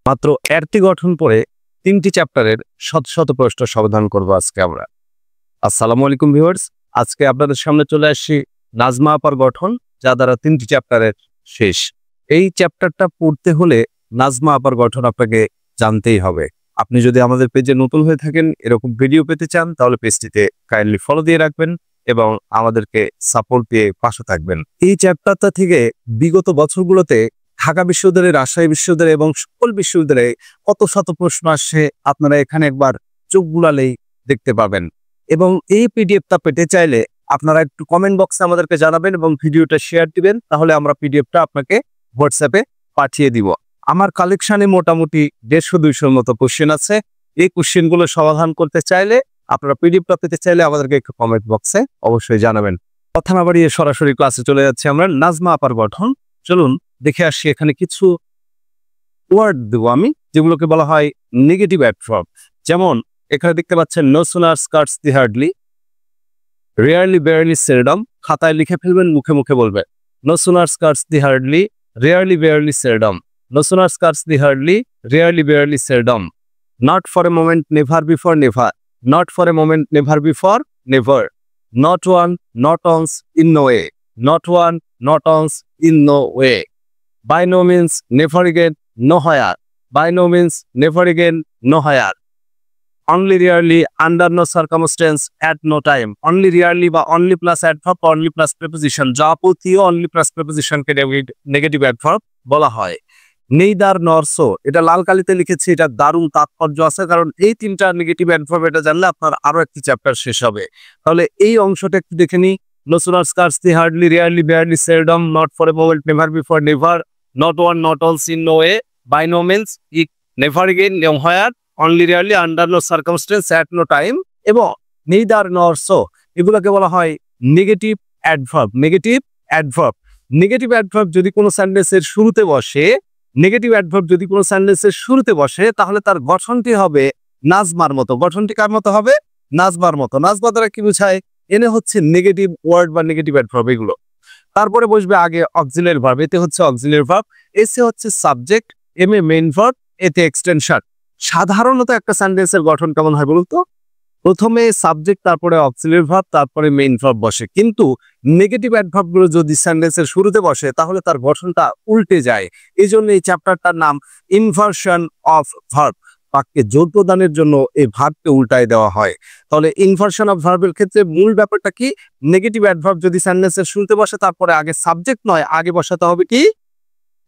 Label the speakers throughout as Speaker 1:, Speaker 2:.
Speaker 1: মাত্র এরটি গঠন পড়ে 3টি চ্যাপ্টারের শত শত প্রশ্ন সমাধান করব আজকে আমরা। আসসালামু আলাইকুম ভিউয়ার্স, আজকে আপনাদের সামনে চলে আসছি নাজমা আপার গঠন, যা দ্বারা 3টি চ্যাপ্টারের শেষ। এই চ্যাপ্টারটা পড়তে হলে নাজমা আপার গঠন আপনাকে জানতেই হবে। আপনি যদি আমাদের পেজে নতুন হয়ে থাকেন, এরকম ভিডিও পেতে চান, তাহলে পেজটিতে কাইন্ডলি ফলো দিয়ে রাখবেন এবং আমাদেরকে সাপোর্ট দিয়ে পাশে থাকবেন। এই চ্যাপ্টারটা থেকে বিগত বছরগুলোতে ঢাকা বিশ্ববিদ্যালয়, রাজশাহী বিশ্ববিদ্যালয় এবং সকল বিশ্ববিদ্যালয়ে কত শত প্রশ্ন আসছে, আপনারা এখানে একবার চোখ বুলালেই দেখতে পাবেন। এবং এই পিডিএফটা পেতে চাইলে আপনারা একটু কমেন্ট বক্সে আমাদেরকে জানাবেন এবং ভিডিওটা শেয়ার দিবেন, তাহলে আমরা পিডিএফটা আপনাকে হোয়াটসঅ্যাপে পাঠিয়ে দিব। আমার কালেকশনে মোটামুটি 150-200 মতো কোশ্চেন আছে। এই কোশ্চেনগুলো সমাধান করতে চাইলে, আপনারা পিডিএফটা পেতে চাইলে আমাদেরকে একটু কমেন্ট বক্সে অবশ্যই জানাবেন। কথা না বাড়িয়ে সরাসরি ক্লাসে চলে যাচ্ছে আমরা। নাজমা আপার গঠন, চলুন দেখে আসি। এখানে কিছু ওয়ার্ড দেবো আমি, যেগুলোকে বলা হয় নেগেটিভ অ্যাডভার্ব। যেমন এখানে দেখতে পাচ্ছেন no sooner scarcely hardly, rarely barely seldom. খাতায় লিখে ফেলবেন, মুখে মুখে বলবেন। No sooner scarcely hardly, rarely barely seldom. No sooner scarcely hardly, rarely barely seldom. Not for a moment, never before never. Not for a moment, never before never. Not one, not once, in no way. Not one, not once, in no way. By no means, never again, no higher. By no means, never again, no higher. Only rarely, under no circumstance, at no time. Only rarely বা only plus adverb, only plus preposition, যাবতীয় only plus preposition কে negative adverb বলা হয়। Neither নর so, এটা লাল কালিতে লিখেছি, এটা দারুণ তাৎপর্য আছে, কারণ এই 3টা নেগেটিভ অ্যাডভার্ব এটা জানলে আপনার আরো একটি চ্যাপ্টার শেষ হবে। তাহলে এই অংশটা একটু দেখে নিই। No sooner scarcely, hardly, rarely, barely, seldom, not for a moment, never before, never, not one, not else, in no way, by no means, never again, nowhere, only rarely, under no circumstance, at no time, এবং neither nor so, এগুলোকে বলা হয় negative adverb. Negative adverb, negative adverb যদি কোনো সেন্টেন্সের শুরুতে বসে, negative adverb যদি কোনো সেন্টেন্সের শুরুতে বসে, তাহলে তার গঠনটি হবে নাজমার মতো। গঠনটি কার মতো হবে? নাজমার মতো। নাজমা দ্বারা কি বোঝায়? এনে হচ্ছে নেগেটিভ ওয়ার্ড বা নেগেটিভ অ্যাডভার্ব এগুলো। তারপরে বসবে আগে অক্সিলারি ভার্ব, এতে হচ্ছে অক্সিলারি ভার্ব, এসে হচ্ছে subject, M A main verb, এতে এক্সটেনশন। সাধারণত একটা সেন্টেন্সের গঠন কেমন হয় বলুন তো? প্রথমে সাবজেক্ট, তারপরে অক্সিলারি ভার্ব, তারপরে মেইন ভার্ব বসে। কিন্তু নেগেটিভ অ্যাডভার্ব গুলো যদি সেন্টেন্সের শুরুতে বসে, তাহলে তার গঠনটা উল্টে যায়। এই জন্য এই চ্যাপ্টারটার নাম ইনভার্সন অফ ভার্ব। বাক্যে জোর প্রদানের জন্য এই ভার্বকে উল্টায় দেওয়া হয়। তাহলে ইনভার্সন অফ ভার্বের ক্ষেত্রে মূল ব্যাপারটা কি? নেগেটিভ অ্যাডভার্ব যদি সেন্টেন্সের শুরুতে বসে, তারপরে আগে সাবজেক্ট নয়, আগে বসাতে হবে কি?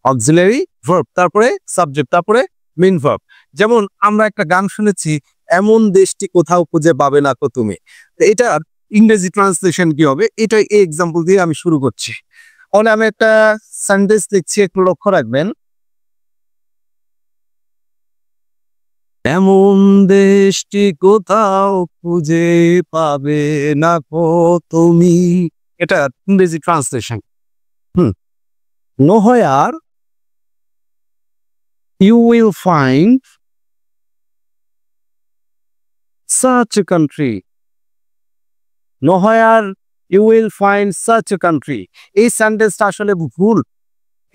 Speaker 1: অক্সিলারি ভার্ব, তারপরে সাবজেক্ট, তারপরে মেইন ভার্ব। যেমন আমরা একটা গান শুনেছি, এমন দেশটি কোথাও খুঁজে পাবে না কো তুমি। এটার ইংরেজি ট্রান্সলেশন কি হবে? এটাই এই এক্সাম্পল দিয়ে আমি শুরু করছি। তাহলে আমি একটা সেন্টেন্স লিখছি, একটু লক্ষ্য রাখবেন। এমন দেশটি কোথাও খুঁজে পাবে না কো তুমি, এটা ইংরেজি translation. Nowhere you will find such a country. Nowhere you will find such a country. এই সেন্টেন্সটা আসলে ভুল।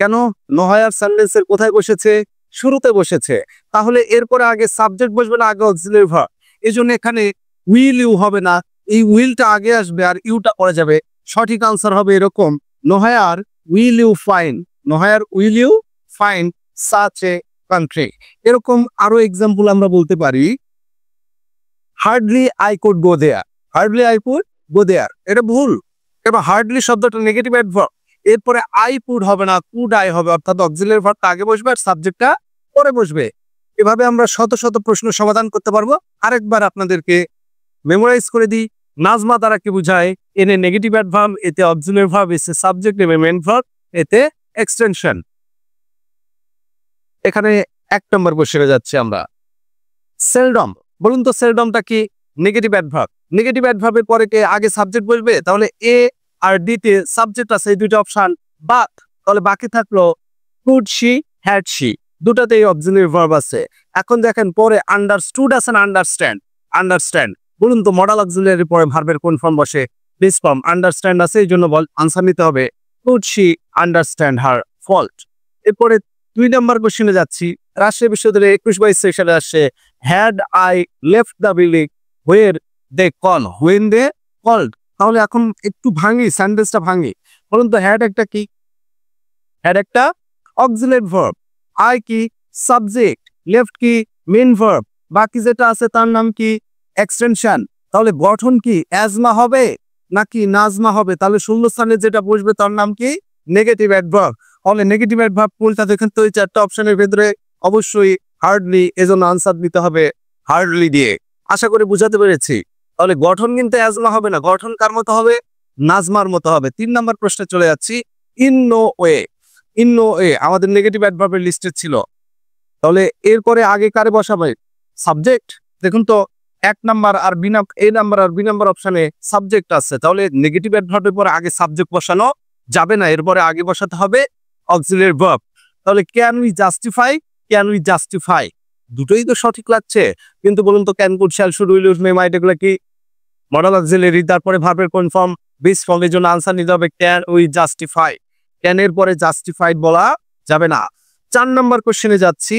Speaker 1: কেন? নোহায়ার সেন্টেন্সের কোথায় বসেছে? শুরুতে বসেছে। তাহলে এরপরে আগে সাবজেক্ট বসবে না, আগে অক্সিলারি ভার্ব। এই জন্য এখানে উইল ইউ হবে না, এই উইলটা আগে আসবে আর ইউটা পরে যাবে। সঠিক আনসার হবে এরকম, nowhere will you find, nowhere will you find such a country. এরকম আরো এক্সাম্পল আমরা বলতে পারি, hardly I could go there. Hardly I could go there, এটা ভুল। এবার হার্ডলি শব্দটা নেগেটিভ অ্যাডভার্ব, এরপরে আই কুড হবে না, কুড আই হবে, অর্থাৎ অক্সিলারি ভার্বটা আগে বসবে আর সাবজেক্টটা পরে বসবে। এভাবে আমরা শত শত প্রশ্ন সমাধান করতে পারবো। আরেকবার আপনাদেরকে মেমোরাইজ করে দিই, নাজমা দ্বারা কি বোঝায়? এনে নেগেটিভ অ্যাডভার্ব, এতে অক্সিলারি ভার্ব, এসে সাবজেক্ট, এমে মেইন ভার্ব, এতে এক্সটেনশন। এখানে 1 নম্বর বসে যাচ্ছে আমরা। সেলডম, বলুন তো সেলডমটা কি? Negative adverb. নেগেটিভ অ্যাডভার্বের পরে কে আগে সাবজেক্ট বসবে, তাহলে এ আর ডি তে সাবজেক্ট আছে, এই দুইটা অপশন বাদ। তাহলে বাকি থাকলো কুড শি, হ্যাড শি, দুটাতেই অক্সিলারি ভার্ব আছে। এখন দেখেন পরে আন্ডারস্টুড আছে না আন্ডারস্ট্যান্ড? আন্ডারস্ট্যান্ড। বলুন তো মডাল অক্সিলারি পরে ভার্বের কোন ফর্ম বসে? Base form. আন্ডারস্ট্যান্ড আছে, এই জন্য আনসার নিতে হবে could she understand her fault. এরপরে 2 নাম্বার কোশ্চেনে যাচ্ছি। রাজশাহী বিশ্ববিদ্যালয়ে 21-22 সেশনে আসছে had I left the building where they call when they called. তাহলে এখন একটু ভাঙি, সেন্টেন্সটা ভাঙি। বলুন তো হ্যাড একটা কি? হ্যাড একটা অক্সিলারি ভার্ব, আই কি সাবজেক্ট, লেফট কি মেইন ভার্ব, বাকি যেটা আছে তার নাম কি এক্সটেনশন। তাহলে গঠন কি অ্যাজমা হবে নাকি নাজমা হবে? তাহলে শূন্যস্থানে যেটা বসবে তার নাম কি নেগেটিভ অ্যাডভার্ব। তাহলে নেগেটিভ অ্যাডভার্ব কোনটা দেখেন তো? এই 4টা অপশনের ভেতরে অবশ্যই হার্ডলি, এজন্য আনসার দিতে হবে হার্ডলি দিয়ে। আশা করি বুঝাতে পেরেছি। তাহলে গঠন কিন্তু অ্যাজমা হবে না, গঠন কার মতো হবে? নাজমার মতো হবে। 3 নাম্বার প্রশ্নে চলে যাচ্ছি। In no way, in no way আমাদের নেগেটিভ অ্যাডভার্বের লিস্টে ছিল। তাহলে এরপরে আগে কারে বসাবে? সাবজেক্ট। দেখুন তো 1 নাম্বার আর এ নাম্বার আর বি নাম্বার অপশনে সাবজেক্ট আছে। তাহলে নেগেটিভ অ্যাডভার্বের পরে আগে সাবজেক্ট বসানো যাবে না, এরপরে আগে বসাতে হবে অক্সিলারি ভার্ব। তাহলে can we justify, can we justify দুটোই তো সঠিক লাগছে, কিন্তু বলুন তো can, could, shall, should, will, use, may, might এগুলো কি মডেল অক্সিলারি, তারপরে ভার্বের কোন ফর্ম বেস ফর্মের জন্য আনসার নিতে হবে ক্যান উই জাস্টিফাই। ক্যান এর পরে জাস্টিফাইড বলা যাবে না। 4 নাম্বার কোশ্চেনে যাচ্ছি।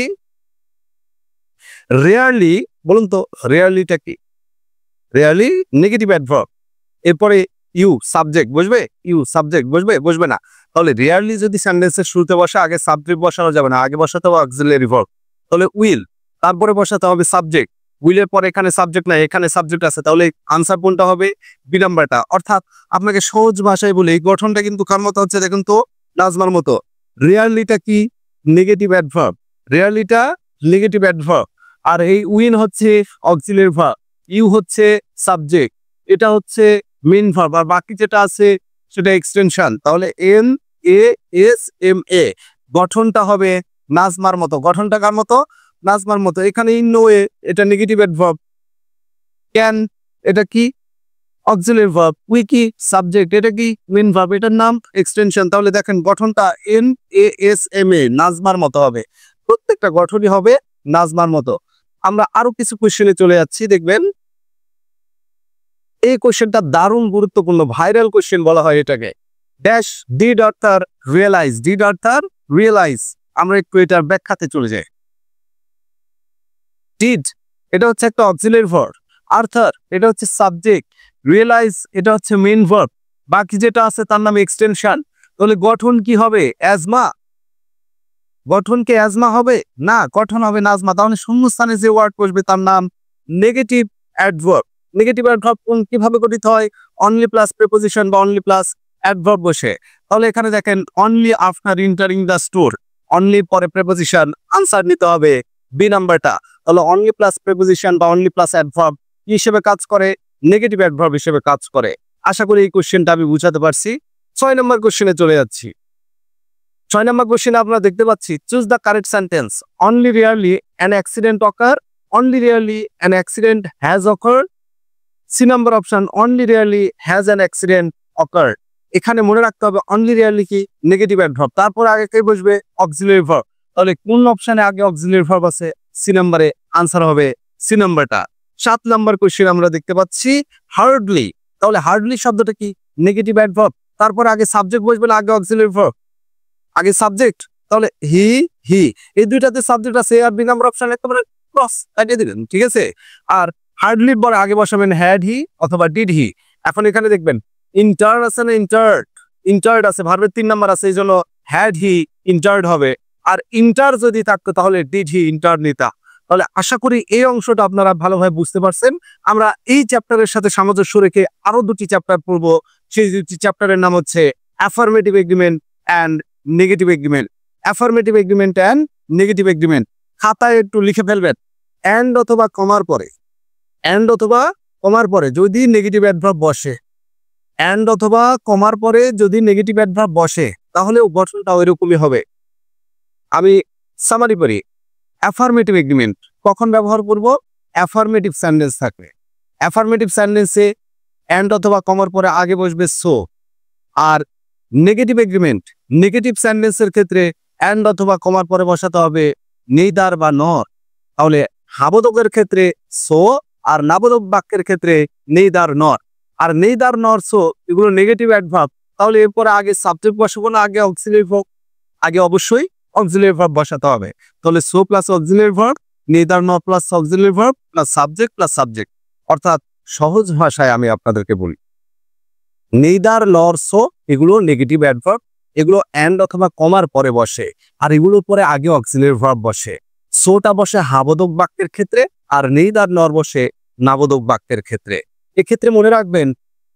Speaker 1: রেয়ারলি, বলুন তো রেয়ারলিটা কি? রেয়ারলি নেগেটিভ অ্যাডভার্ব, এরপরে ইউ সাবজেক্ট বসবে, ইউ সাবজেক্ট বসবে, বসবে না। তাহলে রেয়ারলি যদি সেন্টেন্সের শুরুতে বসে আগে সাবজেক্ট বসানো যাবে না, আগে বসাতে হবে অক্সিলারি ভার্ব। তাহলে উইল, তারপরে বসাতে হবে সাবজেক্ট। উইলের পরে এখানে সাবজেক্ট নাই, এখানে সাবজেক্ট আছে। তাহলে আনসার কোনটা হবে? বি নাম্বারটা। অর্থাৎ আপনাকে সহজ ভাষায় বলি, এই গঠনটা কিন্তু কার মতো হচ্ছে দেখুন তো? নাজমার মতো। রেয়ারলিটা কি? নেগেটিভ অ্যাডভার্ব, রেয়ারলিটা নেগেটিভ অ্যাডভার্ব। আর এই উইন হচ্ছে অক্সিলারি ভার্ব, ইউ হচ্ছে সাবজেক্ট, এটা হচ্ছে মেইন ভার্ব, আর বাকি যেটা আছে সেটা এক্সটেনশন। তাহলে N A S M A গঠনটা হবে নাজমার মতো। গঠনটা কার মতো? নাজমার মতো। এখানে ইন নো ওয়ে এটা নেগেটিভ অ্যাডভার্ব, ক্যান এটা কি অক্সিলারি ভার্ব, উই কি সাবজেক্ট, এটা কি মেইন ভার্ব, এটার নাম এক্সটেনশন। তাহলে দেখেন গঠনটা N A S M A নাজমার মতো হবে। প্রত্যেকটা গঠনই হবে নাজমার মতো। আমরা আরো কিছু কোশ্চেনে চলে যাচ্ছি, দেখবেন এই কোশ্চেনটা দারুণ গুরুত্বপূর্ণ, ভাইরাল কোশ্চেন বলা হয় এটাকে। ড্যাশ ডিড অর্থাৎ রিয়েলাইজ, ডিড অর্থাৎ রিয়েলাইজ। আমরা একটু এটার ব্যাখ্যাতে চলে যাই। ডিড এটা হচ্ছে একটা অক্সিলারি ভার্ব, আর্থার এটা হচ্ছে সাবজেক্ট, রিয়েলাইজ এটা হচ্ছে মেইন ভার্ব, বাকি যেটা আছে তার নাম এক্সটেনশন। তাহলে গঠন কি হবে? অ্যাজমা। গঠন কি অ্যাজমা হবে? না, গঠন হবে নাজমা। তাহলে শূন্যস্থানে যে ওয়ার্ড বসবে তার নাম নেগেটিভ অ্যাডভার্ব। নেগেটিভ অ্যাডভার্ব কিভাবে গঠিত হয়? অনলি প্লাস প্রিপোজিশন বা অনলি প্লাস অ্যাডভার্ব বসে। তাহলে এখানে দেখেন only after entering the store, only পরে প্রিপোজিশন, আনসার নিতে হবে বি নাম্বারটা। তাহলে অনলি প্লাস প্রিপোজিশন বা অনলি প্লাস অ্যাডভার্ব কি হিসেবে কাজ করে? নেগেটিভ অ্যাডভার্ব হিসেবে কাজ করে। আশা করি এই কোশ্চেনটা আমি বুঝাতে পারছি। 6 নম্বর কোশ্চেনে চলে যাচ্ছি। 6 নম্বর কোশ্চেনে আমরা দেখতে পাচ্ছি choose the correct sentence. Only rarely an accident occur, only rarely an accident has occurred. C number option only rarely has an accident occurred. এখানে মনে রাখতে হবে অনলি রিয়ারলি কি নেগেটিভ অ্যাডভার্ব, তারপর আগে কে বসবে? Auxiliary verb. তাহলে কোন অপশনে আগে অক্সিলারি ভার্ব আছে? সি নাম্বারে, আনসার হবে সি নাম্বারটা। 7 নাম্বার কোশ্চেন আমরা দেখতে পাচ্ছি হার্ডলি। তাহলে হার্ডলি শব্দটা কি? নেগেটিভ অ্যাডভার্ব, তারপর আগে সাবজেক্ট বসবে না আগে অক্সিলারি ভার্ব? আগে সাবজেক্ট। তাহলে হি হি এই দুইটাতে সাবজেক্ট আছে, আর বি নাম্বার অপশন একেবারে ক্রস কাটিয়ে দিবেন, ঠিক আছে। আর হার্ডলির পরে আগে বসাবেন হ্যাড হি অথবা ডিড হি। এখন এখানে দেখবেন ইন্টার্ড আছে না, ইন্টার্ড, ইন্টার্ড আছে, ভার্বের 3 নাম্বার আছে, এই জন্য হ্যাড হি ইন্টার্ড হবে। আর ইন্টার যদি থাকতো তাহলে ডিড হি ইন্টার্ড নিতা। তাহলে আশা করি এই অংশটা আপনারা ভালোভাবে বুঝতে পারছেন। আমরা এই চ্যাপ্টারের সাথে সামঞ্জস্য রেখে আরো 2টি চ্যাপ্টার পড়বো। সেই 2টি চ্যাপ্টারের নাম হচ্ছে affirmative agreement and negative agreement. Affirmative agreement and negative agreement খাতায় একটু লিখে ফেলবেন। অ্যান্ড অথবা কমার পরে, অ্যান্ড অথবা কমার পরে যদি নেগেটিভ অ্যাডভার্ব বসে, অ্যান্ড অথবা কমার পরে যদি নেগেটিভ অ্যাডভার্ব বসে তাহলে গঠনটা ওইরকমই হবে। আমি সামারি করি। অ্যাফার্মেটিভ এগ্রিমেন্ট কখন ব্যবহার করব? অ্যাফার্মেটিভ সেন্টেন্স থাকবে। অ্যাফার্মেটিভ সেন্টেন্সে অ্যান্ড অথবা কমার পরে আগে বসবে সো। আর নেগেটিভ এগ্রিমেন্ট, নেগেটিভ সেন্টেন্সের ক্ষেত্রে অ্যান্ড অথবা কমার পরে বসাতে হবে নেইদার বা নর। তাহলে হাবোধকের ক্ষেত্রে সো, আর নাবোধক বাক্যের ক্ষেত্রে নেইদার নর। আর নেইদার নর সো এগুলো নেগেটিভ অ্যাডভার্ব। তাহলে এরপরে আগে সাবজেক্ট বসাবো না আগে অক্সিলারি ভার্ব? আগে অবশ্যই অক্সিলারি ভার্ব বসাতে হবে। তাহলে so plus auxiliary verb, neither nor plus auxiliary verb plus subject. অর্থাৎ সহজ ভাষায় আমি আপনাদেরকে বলি, নেইদার নর সো এগুলো নেগেটিভ অ্যাডভার্ব, এগুলো অ্যান্ড অথবা কমার পরে বসে, আর এগুলোর পরে আগে অক্সিলারি ভার্ব বসে। সোটা বসে হাবোধক বাক্যের ক্ষেত্রে, আর নেইদার নর বসে নাবোধক বাক্যের ক্ষেত্রে। এক্ষেত্রে মনে রাখবেন,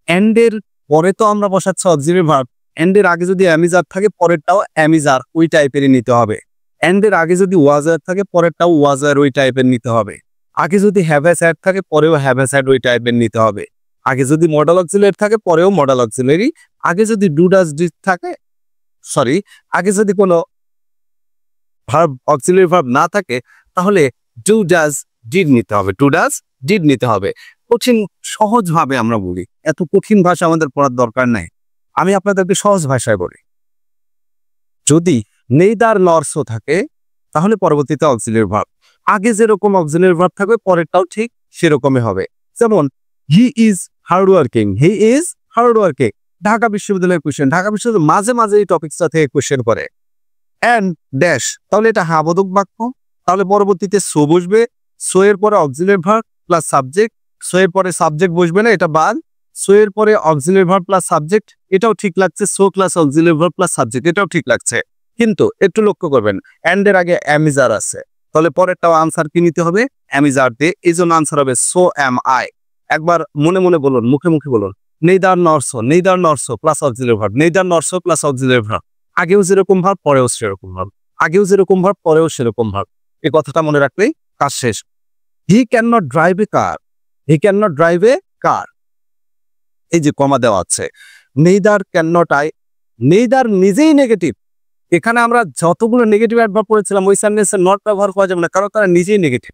Speaker 1: অ্যান্ডের পরে তো আমরা বসাচ্ছি অক্সিলারি ভার্ব, অ্যান্ডের আগে যদি অ্যামিজার থাকে পরেরটাও অ্যামিজার ওই টাইপেরই নিতে হবে। অ্যান্ডের আগে যদি ওয়াজার থাকে পরেরটাও ওয়াজার ওই টাইপের নিতে হবে। আগে যদি হ্যাভ এ স্যাড থাকে পরেও হ্যাভ এ স্যাড ওই টাইপের নিতে হবে। আগে যদি মডেল অক্সিলারি থাকে পরেও মডেল অক্সিলারি। আগে যদি ডু ডাজ ডিড থাকে, আগে যদি কোনো ভার্ব অক্সিলারি ভার্ব না থাকে তাহলে ডু ডাজ ডিড নিতে হবে, ডু ডাজ ডিড নিতে হবে। কঠিন সহজভাবে আমরা বলি, এত কঠিন ভাষা আমাদের পড়ার দরকার নাই, আমি আপনাদেরকে সহজ ভাষায় বলি। যদি নেইদার নর সো থাকে তাহলে পরবর্তীতে অক্সিলারি ভার্ব, আগে যেরকম অক্সিলারি ভার্ব থাকবে পরেরটাও ঠিক সেরকমই হবে। যেমন he is hard working, he is hard working. Dhaka বিশ্ববিদ্যালয়ের কোশ্চেন, ঢাকা বিশ্ববিদ্যালয় মাঝে মাঝে এই টপিকসটা থেকে কোশ্চেন করে। অ্যান্ড ড্যাশ, তাহলে এটা হাবোধক বাক্য, তাহলে পরবর্তীতে সো বসবে, সো এর পরে auxiliary verb plus subject, so এর পরে সাবজেক্ট বসবে না, এটা বাদ। সো এর পরে অক্সিলারি ভার্ব প্লাস সাবজেক্ট, এটাও ঠিক লাগছে। So plus auxiliary verb plus subject, এটাও ঠিক লাগছে। কিন্তু একটু লক্ষ্য করবেন, অ্যান্ড এর আগে অ্যামিজার আছে, তাহলে পরেরটাও আনসার কি নিতে হবে? অ্যামিজার দিয়ে। এই জন্য আনসার হবে সো অ্যাম আই। একবার মনে মনে বলুন, মুখে মুখে বলুন, নেইদার নর so plus auxiliary verb, neither নর সো প্লাস অক্সিলারি ভার্ব। আগেও যেরকম ভার্ব পরেও সেরকম ভার্ব, আগেও যেরকম ভার্ব পরেও সেরকম ভার্ব। এই কথাটা মনে রাখলেই কাজ শেষ। He can not drive a car, he can not drive a car. এই যে কমা দেওয়া আছে, neither can not I, neither নিজেই নেগেটিভ। এখানে আমরা যতগুলো নেগেটিভ অ্যাডভার্ব পড়েছিলাম ওই সেন্টেন্সে নট ব্যবহার করা যাবে না, কারণ তারা নিজেই নেগেটিভ।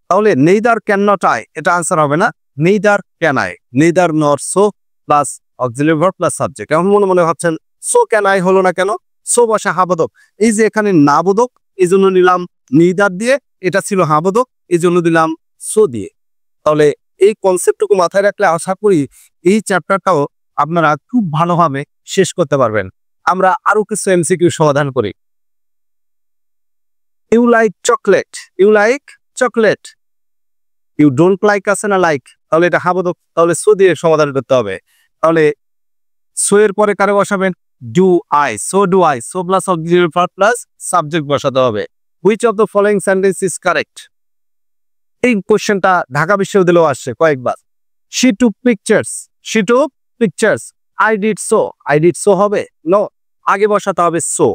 Speaker 1: তাহলে নেইদার ক্যান নট আই এটা আনসার হবে না, নেইদার ক্যান আই। নেইদার নর so plus auxiliary verb plus subject. এখন মনে মনে ভাবছেন সো ক্যান আই হলো না কেন? সো বসে হাবোধক, এই যে এখানে নাবোধক, এই জন্য নিলাম নেইদার দিয়ে, এটা ছিল হাবোধক এই জন্য দিলাম সো দিয়ে। তাহলে এই কনসেপ্টটুকু মাথায় রাখলে আশা করি এই চ্যাপ্টারটাও আপনারা খুব ভালোভাবে শেষ করতে পারবেন। আমরা আরো কিছু এমসিকিউ সমাধান করি। You like chocolate, you like chocolate. You don't like আছে না লাইক, তাহলে এটা হাবোধক, তাহলে সো দিয়ে সমাধান করতে হবে। তাহলে সো এর পরে কারে বসাবেন? Do I, so do I. So plus auxiliary verb plus subject বসাতে হবে। Which of the following sentence is correct? এই কোশ্চেনটা ঢাকা বিশ্ববিদ্যালয়েও আসছে কয়েকবার। She took pictures, she took pictures. I did so, I did so হবে? নো, আগে বসাতে হবে সো।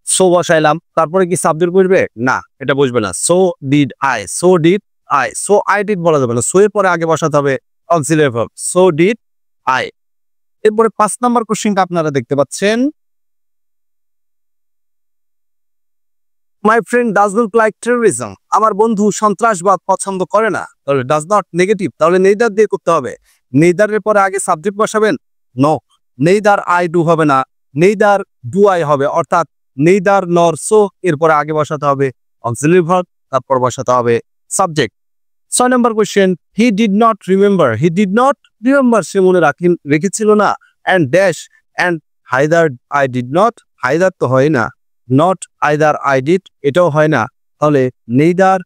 Speaker 1: সো বসাইলাম, তারপরে কি সাবজেক্ট বসবে? না, এটা বসবে না। So did I, so did I. So I did বলা যাবে না, সো এর পরে আগে বসাতে হবে auxiliary verb, so did I. এরপরে 5 নম্বর কোশ্চেনটা আপনারা দেখতে পাচ্ছেন, my friend does not like terrorism. আমার বন্ধু সন্ত্রাসবাদ পছন্দ করে না। তাহলে ডাজ নট নেগেটিভ, তাহলে নেইদার দিয়ে করতে হবে। নেইদারের পরে আগে সাবজেক্ট বসাবেন? নো, নেইদার আই ডু হবে না, নেইদার ডু আই হবে। অর্থাৎ নেইদার নর সো এরপরে আগে বসাতে হবে অক্সিলারি ভার্ব, তারপর বসাতে হবে সাবজেক্ট। 6 নম্বর question, he did not remember, he did not remember, সে মনে রেখেছিল না। And dash, and neither I did not, neither তো হয় না। নট আইদার আই ডিড, এটাও হয় না। তাহলে নেইদার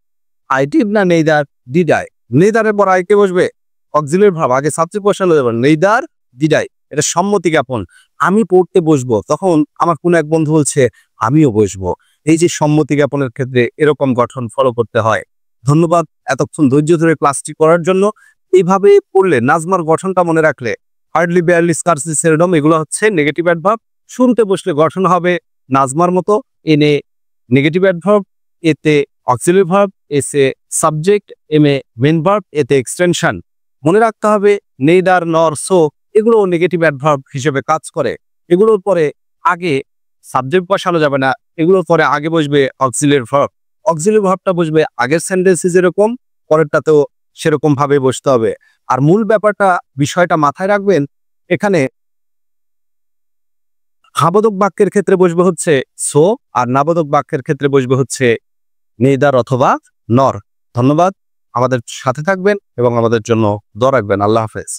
Speaker 1: আই ডিড না নেইদার ডিড আই। নেইদারের পর আই কে বসবে? অক্সিলারি ভার্ব, আগে সাবজেক্ট বসানো যাবে নেইদার ডিড আই। এটা সম্মতি জ্ঞাপন। আমি পড়তে বসবো, তখন আমার কোন এক বন্ধু বলছে আমিও বসবো। এই যে সম্মতি জ্ঞাপনের ক্ষেত্রে এরকম গঠন ফলো করতে হয়। ধন্যবাদ এতক্ষণ ধৈর্য ধরে ক্লাসটি করার জন্য। এইভাবে পড়লে নাজমার গঠনটা মনে রাখলে, হার্ডলি, বেয়ারলি, স্কার্সলি, সেরডম এগুলো হচ্ছে নেগেটিভ অ্যাডভার্ব। শুরুতে বসলে গঠন হবে নাজমার মতো, এনে নেগেটিভ অ্যাডভার্ব, এতে অক্সিলারি ভার্ব, এসে সাবজেক্ট, এমে মেইন ভার্ব, এতে এক্সটেনশন। মনে রাখতে হবে নেইদার নর সো এগুলো নেগেটিভ অ্যাডভার্ব হিসেবে কাজ করে। এগুলোর পরে আগে সাবজেক্ট বসানো যাবে না, এগুলোর পরে আগে বসবে অক্সিলারি ভার্ব। অক্সিলারি ভার্বটা বসবে আগের সেন্টেন্সে যেরকম, পরেরটাতেও সেরকম ভাবে বসতে হবে। আর মূল ব্যাপারটা, বিষয়টা মাথায় রাখবেন, এখানে হাবোধক বাক্যের ক্ষেত্রে বসবে হচ্ছে সো, আর নাবোধক বাক্যের ক্ষেত্রে বসবে হচ্ছে নেইদার অথবা নর। ধন্যবাদ, আমাদের সাথে থাকবেন এবং আমাদের জন্য দোয়া রাখবেন। আল্লাহ হাফেজ।